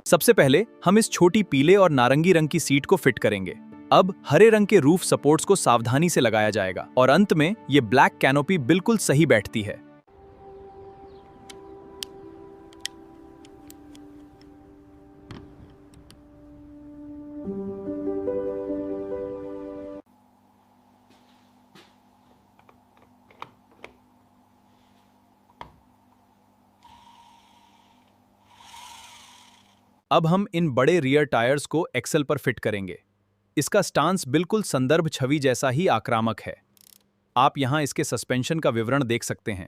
सबसे पहले हम इस छोटी पीले और नारंगी रंग की सीट को फिट करेंगे। अब हरे रंग के रूफ सपोर्ट्स को सावधानी से लगाया जाएगा और अंत में ये ब्लैक कैनोपी बिल्कुल सही बैठती है। अब हम इन बड़े रियर टायर्स को एक्सल पर फिट करेंगे। इसका स्टांस बिल्कुल संदर्भ छवि जैसा ही आक्रामक है। आप यहां इसके सस्पेंशन का विवरण देख सकते हैं।